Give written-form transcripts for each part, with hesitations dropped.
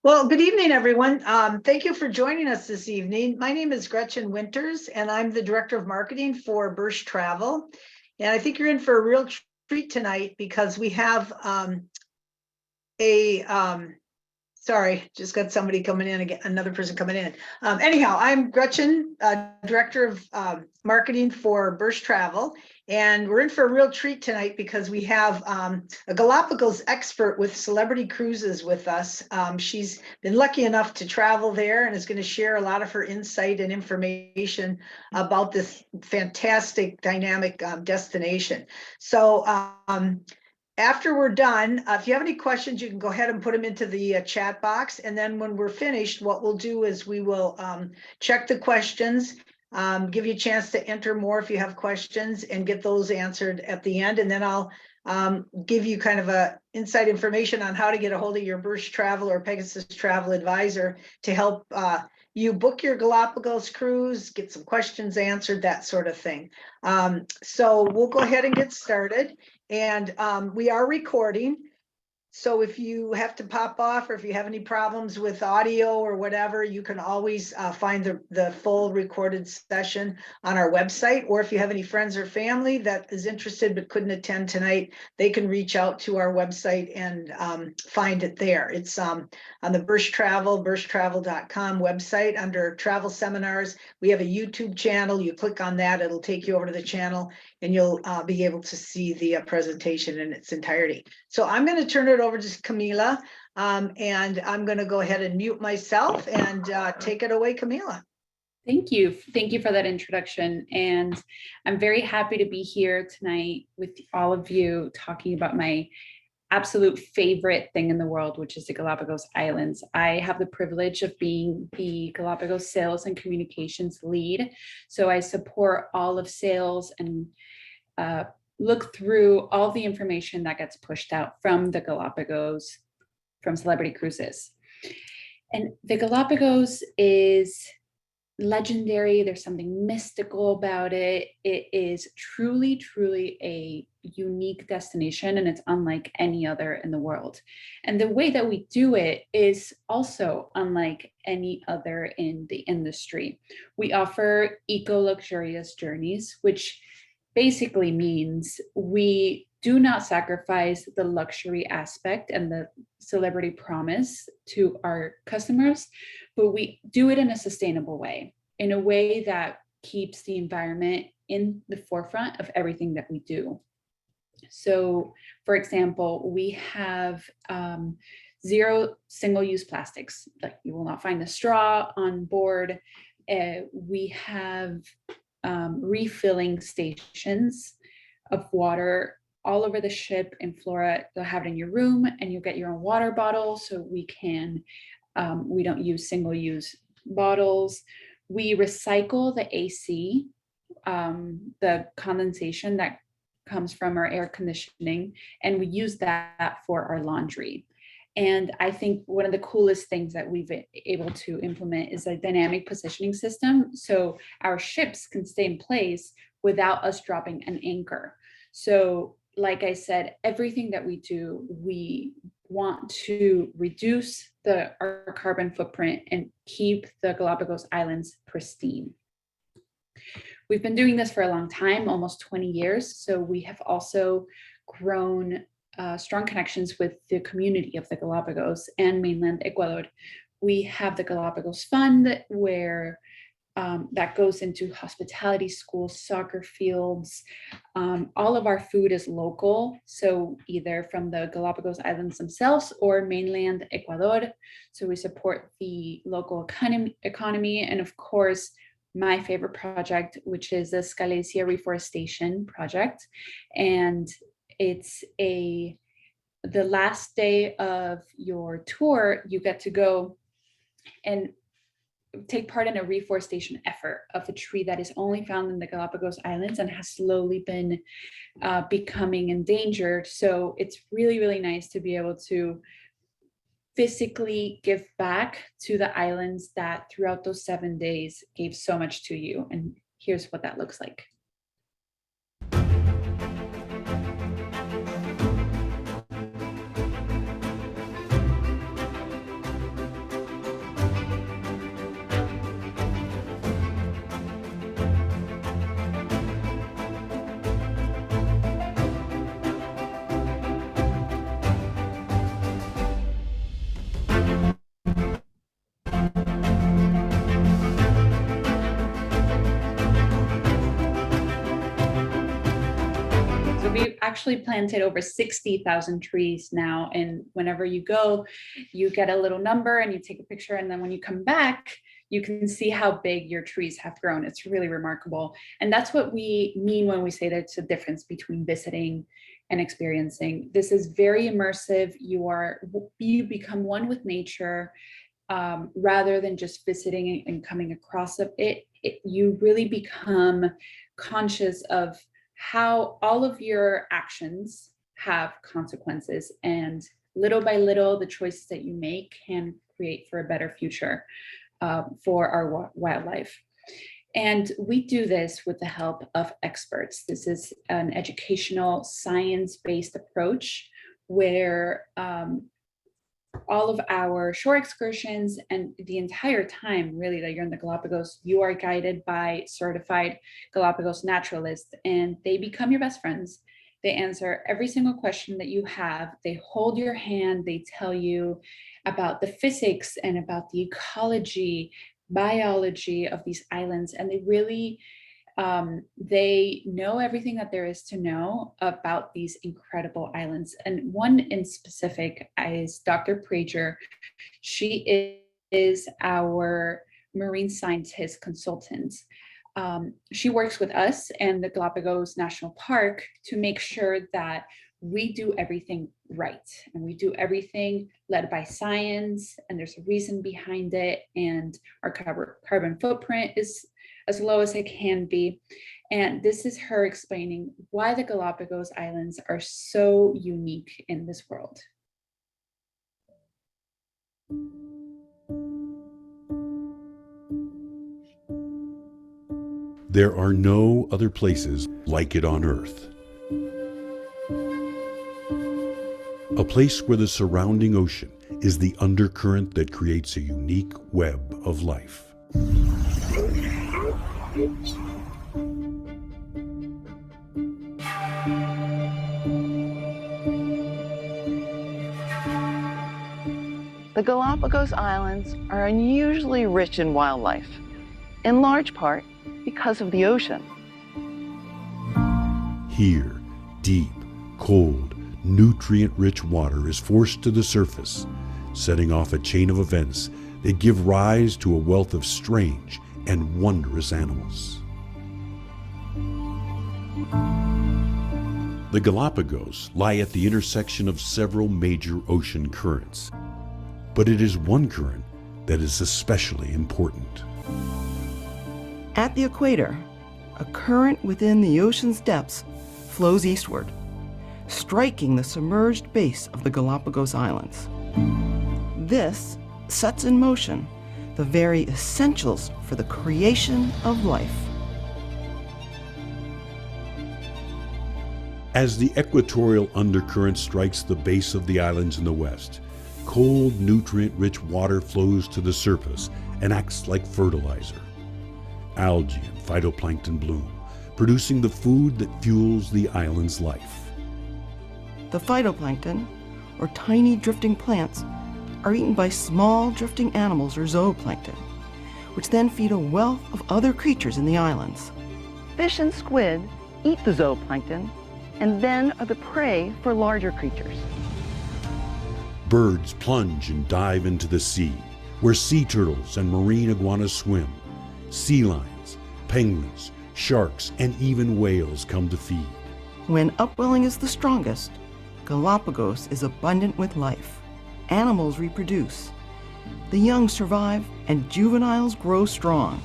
Well, good evening, everyone. Thank you for joining us this evening. My name is Gretchen Winters, and I'm the Director of Marketing for Birch Travel. And I think you're in for a real treat tonight because we have sorry, just got somebody coming in again, another person coming in. Anyhow, I'm Gretchen, Director of Marketing for Birch Travel, and we're in for a real treat tonight because we have a Galapagos expert with Celebrity Cruises with us. She's been lucky enough to travel there and is going to share a lot of her insight and information about this fantastic, dynamic destination. So after we're done, if you have any questions, you can go ahead and put them into the chat box. And then when we're finished, what we'll do is we will check the questions, give you a chance to enter more if you have questions and get those answered at the end. And then I'll give you kind of a inside information on how to get a hold of your Birch Travel or Pegasus Travel advisor to help you book your Galapagos cruise, get some questions answered, that sort of thing. So we'll go ahead and get started. And we are recording. So if you have to pop off or if you have any problems with audio or whatever, you can always find the full recorded session on our website. Or if you have any friends or family that is interested but couldn't attend tonight, they can reach out to our website and find it there. It's on the birchtravel.com website under travel seminars. We have a YouTube channel. You click on that, it'll take you over to the channel and you'll be able to see the presentation in its entirety. So I'm going to turn it over to Camila, and I'm going to go ahead and mute myself and take it away, Camila. Thank you. Thank you for that introduction. And I'm very happy to be here tonight with all of you talking about my absolute favorite thing in the world, which is the Galapagos Islands. I have the privilege of being the Galapagos sales and communications lead. So I support all of sales and look through all the information that gets pushed out from the Galapagos, from Celebrity Cruises. And the Galapagos is legendary. There's something mystical about it. It is truly, truly a unique destination, and it's unlike any other in the world. And the way that we do it is also unlike any other in the industry. We offer eco-luxurious journeys, which basically means we do not sacrifice the luxury aspect and the celebrity promise to our customers, but we do it in a sustainable way, in a way that keeps the environment in the forefront of everything that we do. So, for example, we have zero single-use plastics. Like, you will not find a straw on board. We have refilling stations of water all over the ship in Flora. You'll have it in your room and you'll get your own water bottle. So we don't use single-use bottles. We recycle the AC, the condensation that comes from our air conditioning, and we use that for our laundry. And I think one of the coolest things that we've been able to implement is a dynamic positioning system. So our ships can stay in place without us dropping an anchor. So like I said, everything that we do, we want to reduce our carbon footprint and keep the Galapagos Islands pristine. We've been doing this for a long time, almost 20 years. So we have also grown strong connections with the community of the Galapagos and mainland Ecuador. We have the Galapagos Fund, where that goes into hospitality schools, soccer fields. All of our food is local, so either from the Galapagos Islands themselves or mainland Ecuador. So we support the local economy, and of course, my favorite project, which is the Scalesia Reforestation Project. And it's the last day of your tour, you get to go and take part in a reforestation effort of a tree that is only found in the Galapagos Islands and has slowly been becoming endangered. So it's really, really nice to be able to physically give back to the islands that throughout those 7 days gave so much to you. And here's what that looks like. actually planted over 60,000 trees now. And whenever you go, you get a little number and you take a picture. And then when you come back, you can see how big your trees have grown. It's really remarkable. And that's what we mean when we say there's a difference between visiting and experiencing. This is very immersive. You become one with nature, rather than just visiting and coming across it. You really become conscious of how all of your actions have consequences, and little by little, the choices that you make can create for a better future for our wildlife. And we do this with the help of experts. This is an educational, science-based approach where all of our shore excursions and the entire time really that you're in the Galapagos, you are guided by certified Galapagos naturalists, and they become your best friends. They answer every single question that you have. They hold your hand. They tell you about the physics and about the ecology, biology of these islands. And they really, they know everything that there is to know about these incredible islands. And one in specific is Dr. Prager. She is our marine scientist consultant. She works with us and the Galapagos National Park to make sure that we do everything right, and we do everything led by science, and there's a reason behind it, and our carbon footprint is as low as it can be. And this is her explaining why the Galapagos Islands are so unique in this world. There are no other places like it on Earth. A place where the surrounding ocean is the undercurrent that creates a unique web of life. The Galapagos Islands are unusually rich in wildlife, in large part because of the ocean. Here, deep, cold, nutrient-rich water is forced to the surface, setting off a chain of events that give rise to a wealth of strange and wondrous animals. The Galapagos lie at the intersection of several major ocean currents, but it is one current that is especially important. At the equator, a current within the ocean's depths flows eastward, striking the submerged base of the Galapagos Islands. This sets in motion the very essentials for the creation of life. As the equatorial undercurrent strikes the base of the islands in the west, cold, nutrient-rich water flows to the surface and acts like fertilizer. Algae and phytoplankton bloom, producing the food that fuels the island's life. The phytoplankton, or tiny drifting plants, are eaten by small drifting animals or zooplankton, which then feed a wealth of other creatures in the islands. Fish and squid eat the zooplankton and then are the prey for larger creatures. Birds plunge and dive into the sea, where sea turtles and marine iguanas swim. Sea lions, penguins, sharks, and even whales come to feed. When upwelling is the strongest, Galapagos is abundant with life. Animals reproduce. The young survive and juveniles grow strong.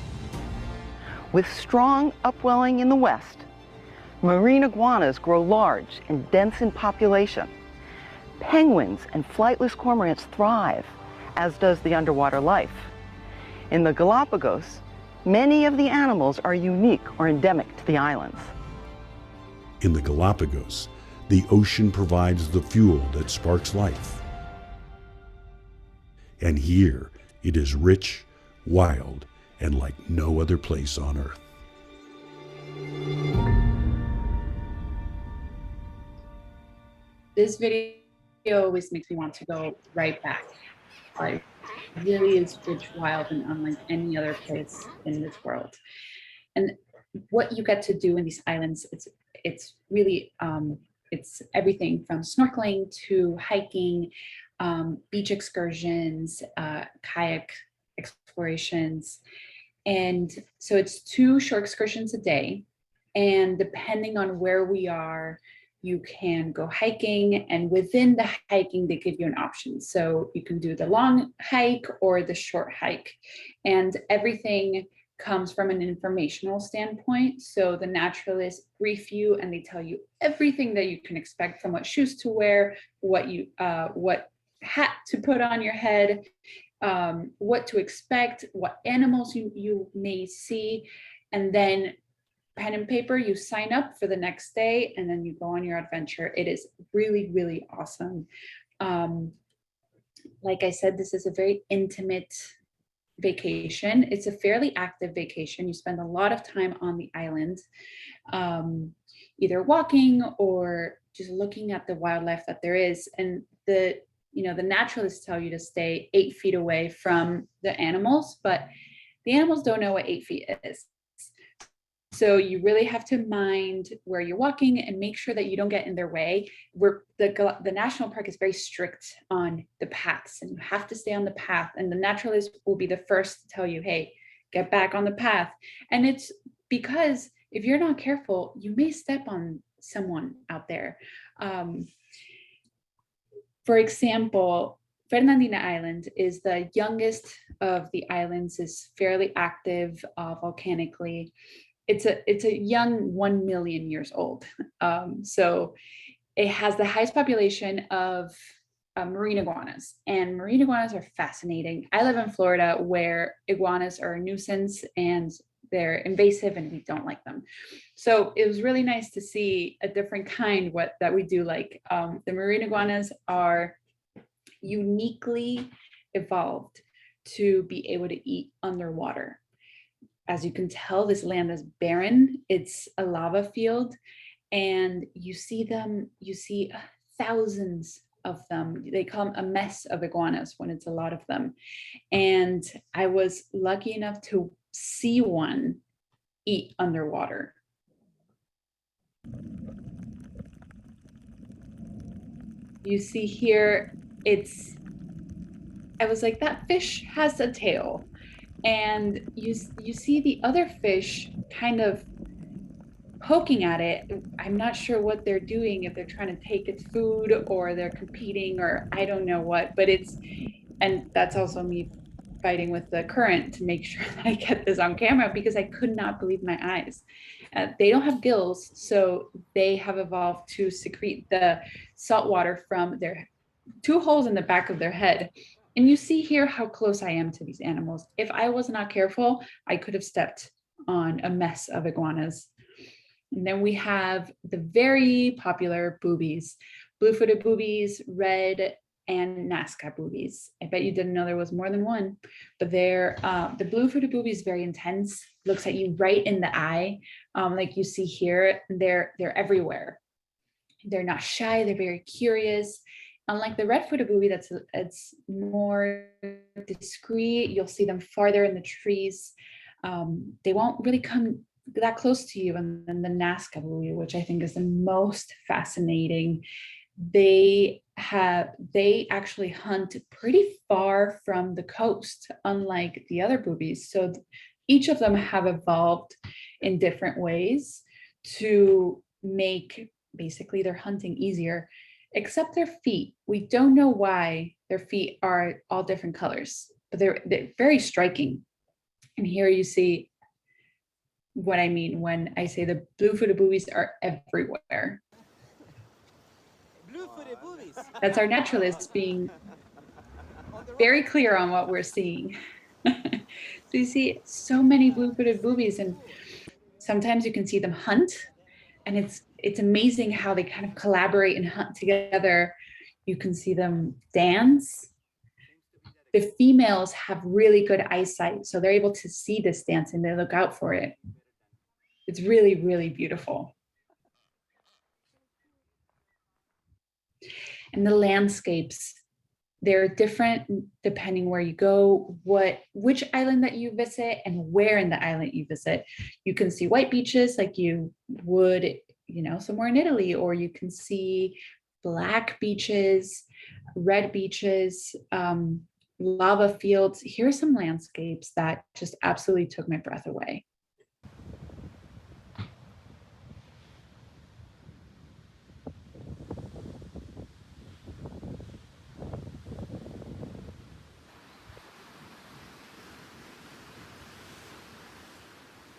With strong upwelling in the west, marine iguanas grow large and dense in population. Penguins and flightless cormorants thrive, as does the underwater life. In the Galapagos, many of the animals are unique or endemic to the islands. In the Galapagos, the ocean provides the fuel that sparks life. And here, it is rich, wild, and like no other place on Earth. This video always makes me want to go right back. It really is rich, wild, and unlike any other place in this world. And what you get to do in these islands, it's really it's everything from snorkeling to hiking, beach excursions, kayak explorations. And so it's 2 short excursions a day. And depending on where we are, you can go hiking, and within the hiking, they give you an option. So you can do the long hike or the short hike, and everything comes from an informational standpoint. So the naturalists brief you and they tell you everything that you can expect, from what shoes to wear, what hat to put on your head, what to expect, what animals you may see, and then pen and paper, you sign up for the next day and then you go on your adventure. It is really, really awesome. Like I said, this is a very intimate vacation. It's a fairly active vacation. You spend a lot of time on the island, either walking or just looking at the wildlife that there is. And the naturalists tell you to stay 8 feet away from the animals, but the animals don't know what 8 feet is. So you really have to mind where you're walking and make sure that you don't get in their way. The national park is very strict on the paths, and you have to stay on the path. And the naturalist will be the first to tell you, hey, get back on the path. And it's because if you're not careful, you may step on someone out there. For example, Fernandina Island is the youngest of the islands, is fairly active volcanically. It's a young 1 million years old. So it has the highest population of marine iguanas, and marine iguanas are fascinating. I live in Florida, where iguanas are a nuisance and they're invasive and we don't like them. So it was really nice to see a different kind that we do like. The marine iguanas are uniquely evolved to be able to eat underwater. As you can tell, this land is barren. It's a lava field, and you see thousands of them. They call them a mess of iguanas when it's a lot of them. And I was lucky enough to see one eat underwater. You see here, I was like, that fish has a tail. And you see the other fish kind of poking at it. I'm not sure what they're doing, if they're trying to take its food or they're competing, or I don't know what, and that's also me fighting with the current to make sure that I get this on camera, because I could not believe my eyes. They don't have gills, so they have evolved to secrete the salt water from their 2 holes in the back of their head. And you see here how close I am to these animals. If I was not careful, I could have stepped on a mess of iguanas. And then we have the very popular boobies, blue-footed boobies, red, and Nazca boobies. I bet you didn't know there was more than one, but the blue-footed booby is very intense, looks at you right in the eye. Like you see here, they're everywhere. They're not shy, they're very curious. Unlike the red-footed booby, it's more discreet. You'll see them farther in the trees. They won't really come that close to you. And then the Nazca booby, which I think is the most fascinating, they actually hunt pretty far from the coast, unlike the other boobies. So each of them have evolved in different ways to make basically their hunting easier. Except their feet. We don't know why their feet are all different colors, but they're very striking. And here you see what I mean when I say the blue-footed boobies are everywhere. Blue-footed boobies. That's our naturalists being very clear on what we're seeing. So you see so many blue-footed boobies, and sometimes you can see them hunt, and it's amazing how they kind of collaborate and hunt together. You can see them dance. The females have really good eyesight, so they're able to see this dance and they look out for it. It's really, really beautiful. And the landscapes, they're different depending where you go, which island that you visit, and where in the island you visit. You can see white beaches like you would somewhere in Italy, or you can see black beaches, red beaches, lava fields. Here are some landscapes that just absolutely took my breath away.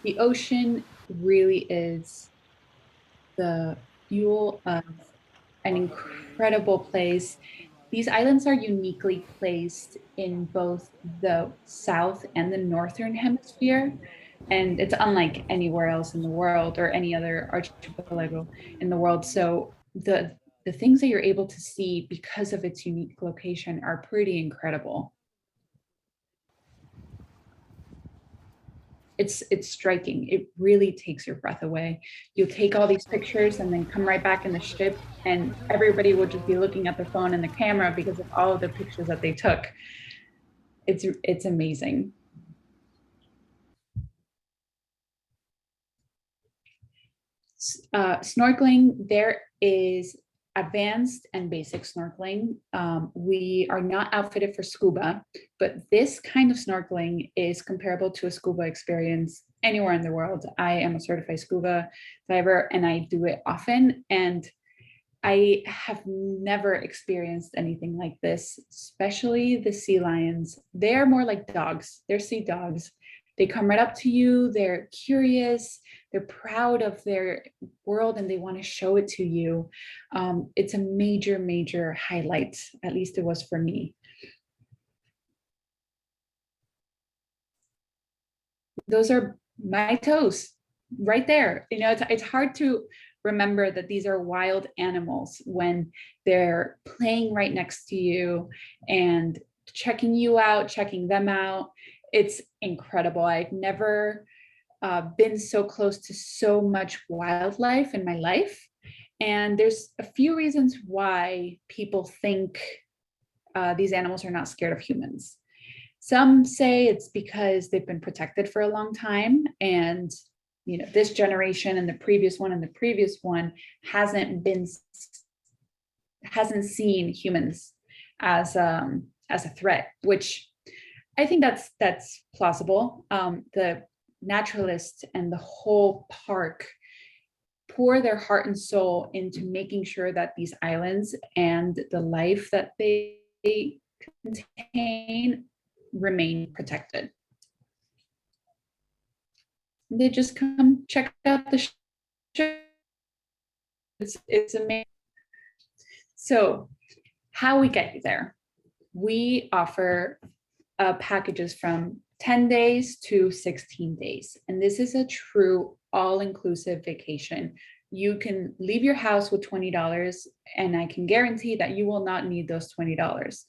The ocean really is the fuel of an incredible place. These islands are uniquely placed in both the south and the northern hemisphere, and it's unlike anywhere else in the world or any other archipelago in the world. So the things that you're able to see because of its unique location are pretty incredible. It's striking. It really takes your breath away. You'll take all these pictures and then come right back in the ship, and everybody will just be looking at their phone and the camera because of all of the pictures that they took. It's amazing. Snorkeling, there is advanced and basic snorkeling. We are not outfitted for scuba, but this kind of snorkeling is comparable to a scuba experience anywhere in the world. I am a certified scuba diver and I do it often. And I have never experienced anything like this, especially the sea lions. They're more like dogs. They're sea dogs. They come right up to you. They're curious. They're proud of their world and they want to show it to you. It's a major, major highlight. At least it was for me. Those are my toes right there. It's hard to remember that these are wild animals when they're playing right next to you and checking you out, checking them out. It's incredible. I've never been so close to so much wildlife in my life. And there's a few reasons why people think these animals are not scared of humans. Some say it's because they've been protected for a long time, and this generation and the previous one hasn't seen humans as a threat, which I think that's plausible. The naturalists and the whole park pour their heart and soul into making sure that these islands and the life that they contain remain protected. They just come check out the show. It's amazing. So how we get you there? We offer packages from 10 days to 16 days. And this is a true all-inclusive vacation. You can leave your house with $20 and I can guarantee that you will not need those $20.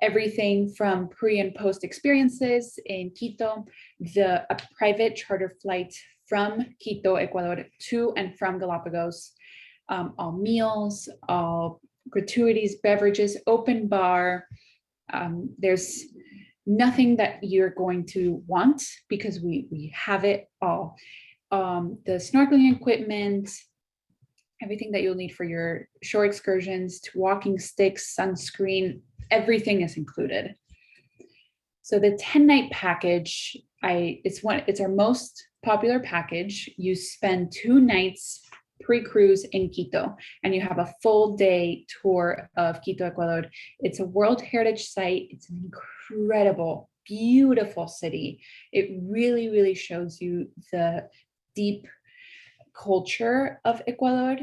Everything from pre and post experiences in Quito, a private charter flight from Quito, Ecuador to and from Galapagos, all meals, all gratuities, beverages, open bar. There's nothing that you're going to want because we have it all. The snorkeling equipment, everything that you'll need for your shore excursions, to walking sticks, sunscreen, everything is included. So the 10-night package, it's our most popular package. You spend 2 nights pre-cruise in Quito, and you have a full day tour of Quito, Ecuador. It's a World Heritage Site. It's an incredible, beautiful city. It really, really shows you the deep culture of Ecuador.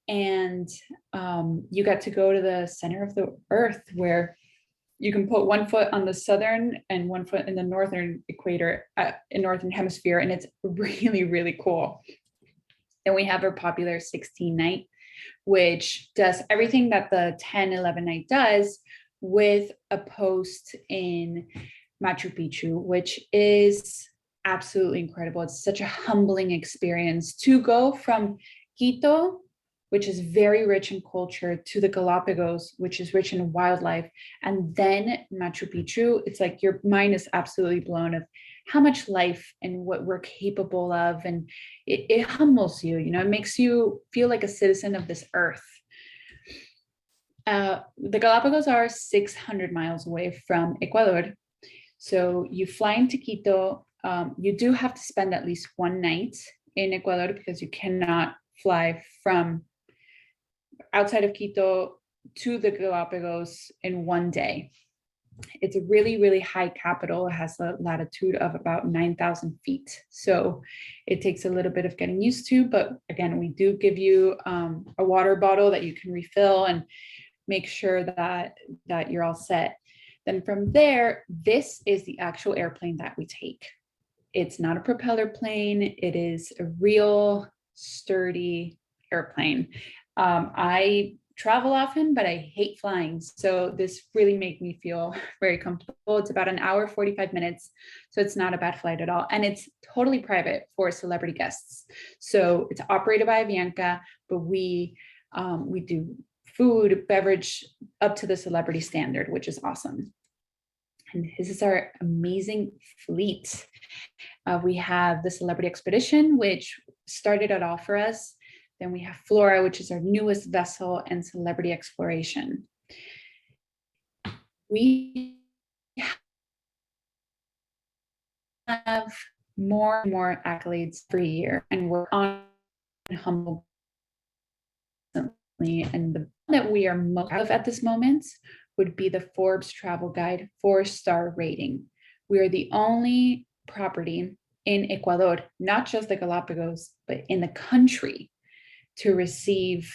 And you get to go to the center of the earth where you can put 1 foot on the southern and 1 foot in the northern equator, in northern hemisphere. And it's really, really cool. Then we have our popular 16-night, which does everything that the 10-11 night does with a post in Machu Picchu, which is absolutely incredible. It's such a humbling experience to go from Quito, which is very rich in culture, to the Galapagos, which is rich in wildlife, and then Machu Picchu. It's like your mind is absolutely blown of how much life and what we're capable of. And it humbles you, it makes you feel like a citizen of this earth. The Galapagos are 600 miles away from Ecuador. So you fly into Quito. You do have to spend at least one night in Ecuador because you cannot fly from outside of Quito to the Galapagos in one day. It's a really, really high capital. It has a latitude of about 9,000 feet. So it takes a little bit of getting used to, but again, we do give you a water bottle that you can refill and make sure that you're all set. Then from there, this is the actual airplane that we take. It's not a propeller plane. It is a real sturdy airplane. I travel often, but I hate flying. So this really made me feel very comfortable. It's about an hour, 45 minutes. So it's not a bad flight at all. And it's totally private for celebrity guests. So it's operated by Avianca, but we do food, beverage up to the celebrity standard, which is awesome. And this is our amazing fleet. We have the Celebrity Expedition, which started it all for us. Then we have Flora, which is our newest vessel, and Celebrity Exploration. We have more and more accolades every year, and we're on humble. And the one that we are most of at this moment would be the Forbes Travel Guide 4-star rating. We are the only property in Ecuador, not just the Galapagos, but in the country, to receive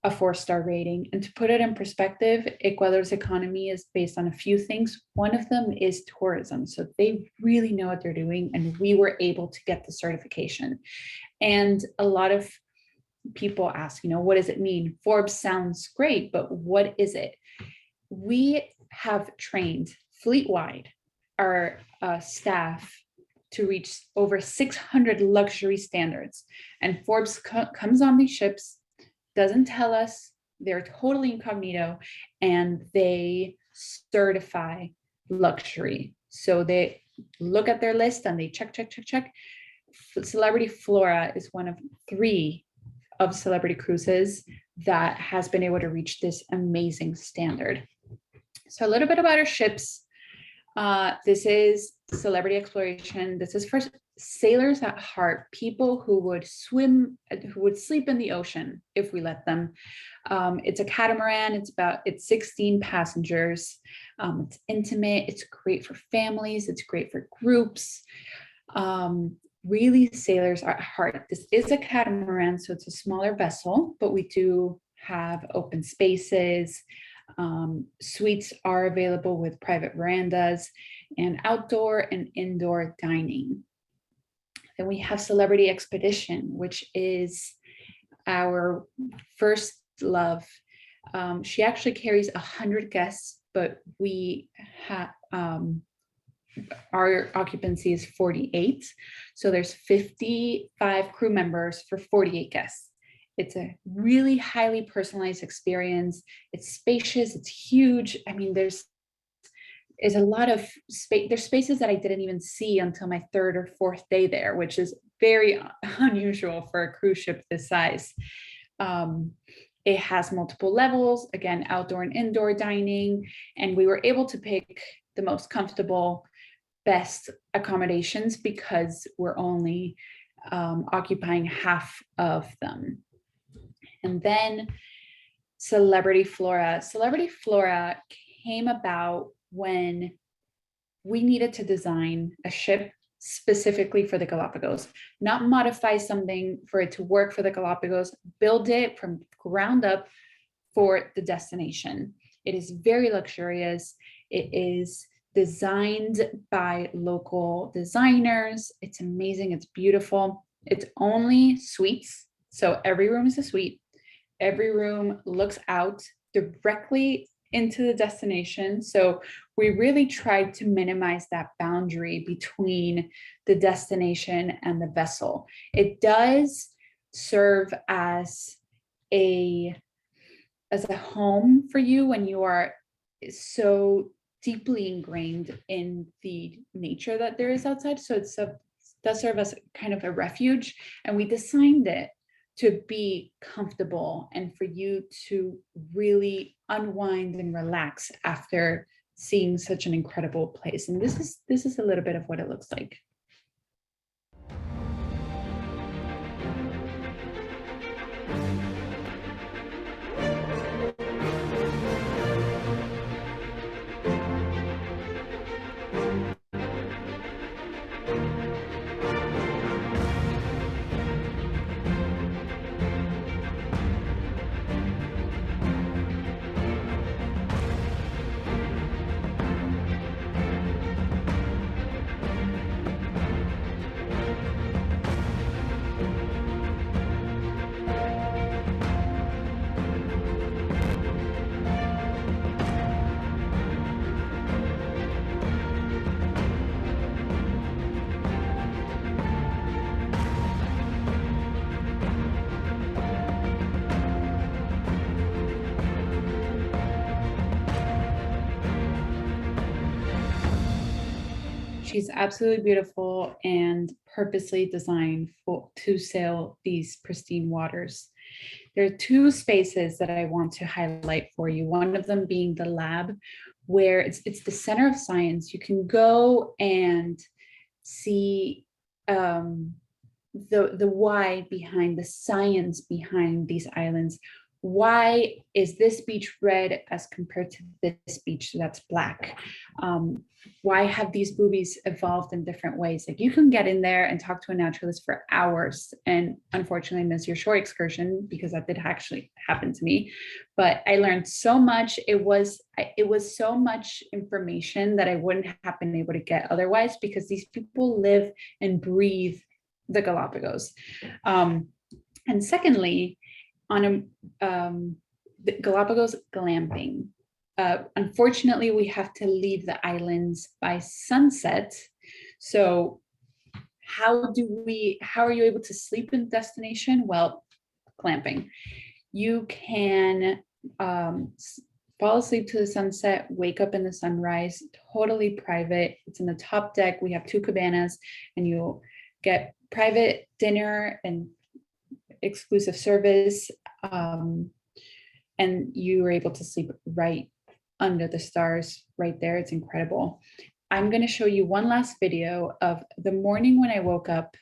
a 4-star rating. And to put it in perspective, Ecuador's economy is based on a few things. One of them is tourism. So they really know what they're doing, and we were able to get the certification. And a lot of people ask, what does it mean? Forbes sounds great, but what is it? We have trained fleet-wide our staff to reach over 600 luxury standards. And Forbes comes on these ships, doesn't tell us, they're totally incognito, and they certify luxury. So they look at their list and they check. Celebrity Flora is one of 3 of celebrity cruises that has been able to reach this amazing standard. So a little bit about our ships. This is Celebrity Exploration. This is for sailors at heart, people who would swim, who would sleep in the ocean if we let them. It's a catamaran. It's 16 passengers. It's intimate. It's great for families. It's great for groups. Really sailors at heart. This is a catamaran, so it's a smaller vessel, but we do have open spaces. Suites are available with private verandas and outdoor and indoor dining. Then we have Celebrity Expedition, which is our first love. She actually carries 100 guests, but we have our occupancy is 48. So there's 55 crew members for 48 guests. It's a really highly personalized experience. It's spacious, it's huge. I mean, there's a lot of space. There's spaces that I didn't even see until my 3rd or 4th day there, which is very unusual for a cruise ship this size. It has multiple levels, again, outdoor and indoor dining, and we were able to pick the most comfortable, best accommodations because we're only occupying half of them. And then Celebrity Flora. Celebrity Flora came about when we needed to design a ship specifically for the Galapagos, not modify something for it to work for the Galapagos, build it from ground up for the destination. It is very luxurious. It is designed by local designers. It's amazing. It's beautiful. It's only suites. So every room is a suite. Every room looks out directly into the destination. So we really tried to minimize that boundary between the destination and the vessel. It does serve as a home for you when you are so deeply ingrained in the nature that there is outside. So it does serve as kind of a refuge. And we designed it to be comfortable and for you to really unwind and relax after seeing such an incredible place. And this is a little bit of what it looks like. She's absolutely beautiful and purposely designed to sail these pristine waters. There are two spaces that I want to highlight for you. One of them being the lab, where it's the center of science. You can go and see the why behind the science behind these islands. Why is this beach red as compared to this beach that's black? Why have these boobies evolved in different ways? Like, you can get in there and talk to a naturalist for hours and unfortunately miss your shore excursion, because that did actually happen to me. But I learned so much. It was so much information that I wouldn't have been able to get otherwise, because these people live and breathe the Galapagos. And secondly, on the Galapagos glamping. Unfortunately, we have to leave the islands by sunset. So how are you able to sleep in destination? Well, glamping. You can fall asleep to the sunset, wake up in the sunrise, totally private. It's in the top deck. We have 2 cabanas, and you'll get private dinner and exclusive service, and you were able to sleep right under the stars right there. It's incredible. I'm going to show you one last video of the morning when I woke up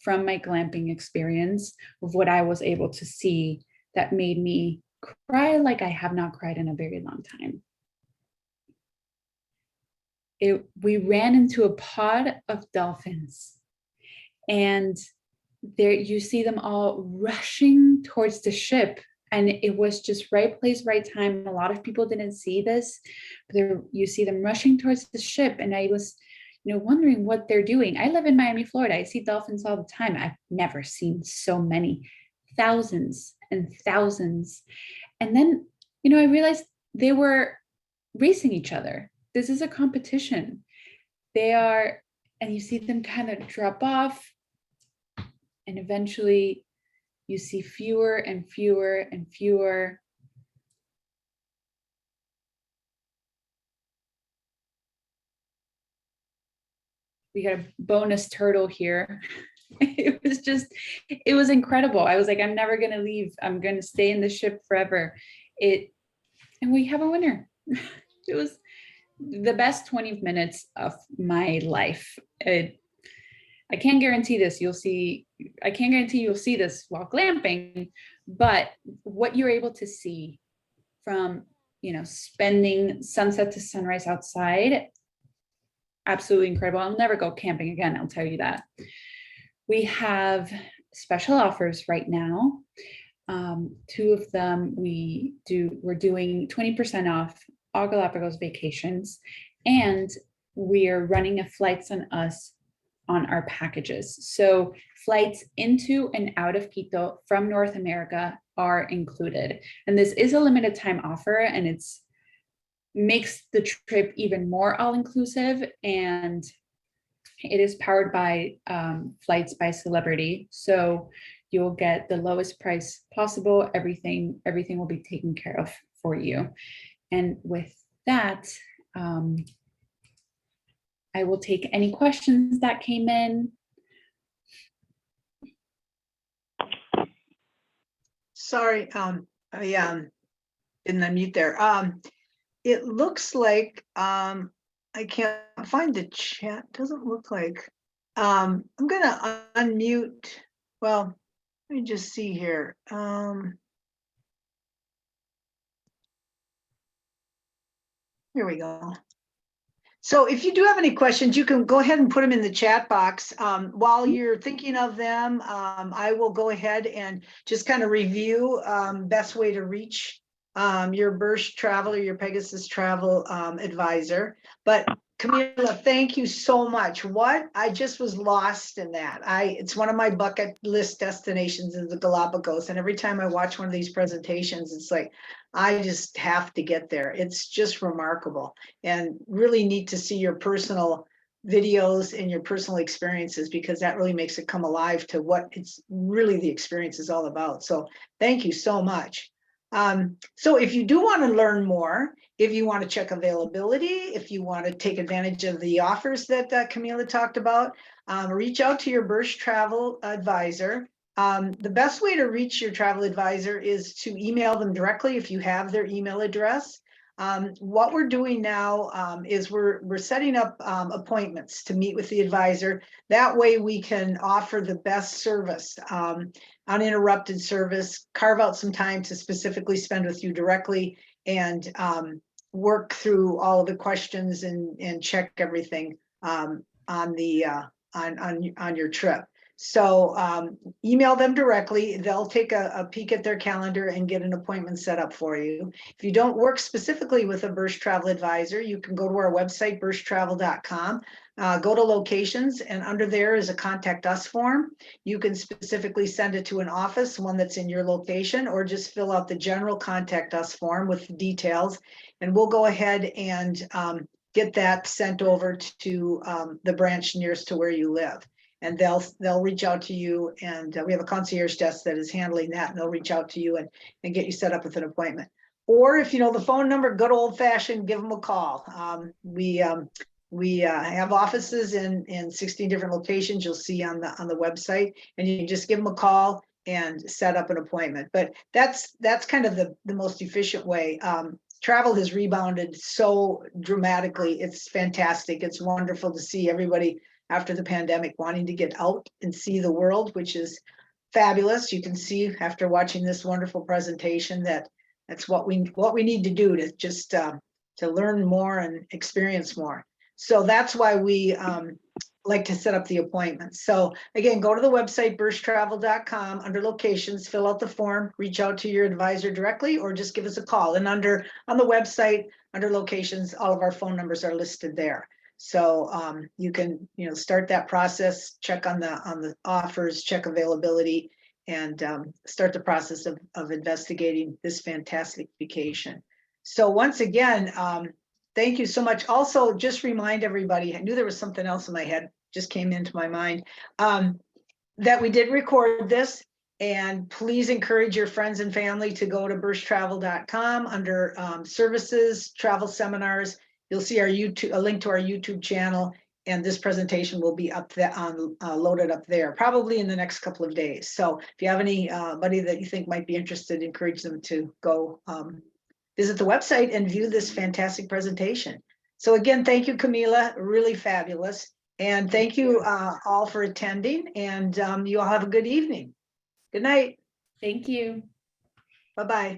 from my glamping experience, of what I was able to see that made me cry like I have not cried in a very long time. We ran into a pod of dolphins, and there you see them all rushing towards the ship, and it was just right place, right time. A lot of people didn't see this, but you see them rushing towards the ship, and I was, wondering what they're doing. I live in Miami, Florida. I see dolphins all the time. I've never seen so many, thousands and thousands. And then, I realized they were racing each other. This is a competition. And you see them kind of drop off. And eventually you see fewer and fewer and fewer. We got a bonus turtle here. It was incredible. I was like, I'm never going to leave. I'm going to stay in the ship forever. And we have a winner. It was the best 20 minutes of my life. I can't guarantee this. I can't guarantee you'll see this while glamping, but what you're able to see from, spending sunset to sunrise outside, absolutely incredible. I'll never go camping again, I'll tell you that. We have special offers right now. 2 of them we're doing 20% off all Galapagos vacations, and we are running a Flights on Us on our packages. So flights into and out of Quito from North America are included. And this is a limited time offer, and it's makes the trip even more all-inclusive, and it is powered by Flights by Celebrity. So you'll get the lowest price possible. Everything will be taken care of for you. And with that, I will take any questions that came in. Sorry, I didn't unmute there. It looks like I can't find the chat. Doesn't look like. I'm gonna unmute. Well, let me just see here. Here we go. So if you do have any questions, you can go ahead and put them in the chat box. While you're thinking of them, I will go ahead and just kind of review best way to reach your Birch Travel or your Pegasus Travel advisor. But Camila, thank you so much. I just was lost in that. It's one of my bucket list destinations is the Galapagos. And every time I watch one of these presentations, it's like, I just have to get there. It's just remarkable and really neat to see your personal videos and your personal experiences, because that really makes it come alive to what it's really the experience is all about. So thank you so much. So if you do want to learn more, if you want to check availability, if you want to take advantage of the offers that Camila talked about, reach out to your Birch Travel advisor. The best way to reach your travel advisor is to email them directly if you have their email address. What we're doing now is we're setting up appointments to meet with the advisor. That way we can offer the best service, uninterrupted service, carve out some time to specifically spend with you directly and work through all of the questions and check everything on your trip. So email them directly. They'll take a peek at their calendar and get an appointment set up for you. If you don't work specifically with a Birch Travel advisor, you can go to our website, birchtravel.com, go to locations, and under there is a contact us form. You can specifically send it to an office, one that's in your location, or just fill out the general contact us form with the details, and we'll go ahead and get that sent over to the branch nearest to where you live. And they'll reach out to you, and we have a concierge desk that is handling that, and they'll reach out to you and get you set up with an appointment. Or if you know the phone number, good old fashioned, give them a call. We have offices in 16 different locations. You'll see on the website, and you can just give them a call and set up an appointment. But that's kind of the most efficient way. Travel has rebounded so dramatically. It's fantastic. It's wonderful to see everybody after the pandemic wanting to get out and see the world, which is fabulous. You can see after watching this wonderful presentation that that's what we need to do to just to learn more and experience more. So that's why we like to set up the appointments. So again, go to the website, birchtravel.com, under locations, fill out the form, reach out to your advisor directly, or just give us a call. And on the website, under locations, all of our phone numbers are listed there. So you can start that process, check on the offers, check availability, and start the process of investigating this fantastic vacation. So once again, thank you so much. Also, just remind everybody, I knew there was something else in my head, just came into my mind, that we did record this. And please encourage your friends and family to go to birchtravel.com under services, travel seminars. You'll see a link to our YouTube channel, and this presentation will be up there loaded up there, probably in the next couple of days. So if you have anybody that you think might be interested, encourage them to go visit the website and view this fantastic presentation. So again, thank you, Camila, really fabulous. And thank you all for attending, and you all have a good evening. Good night. Thank you. Bye-bye.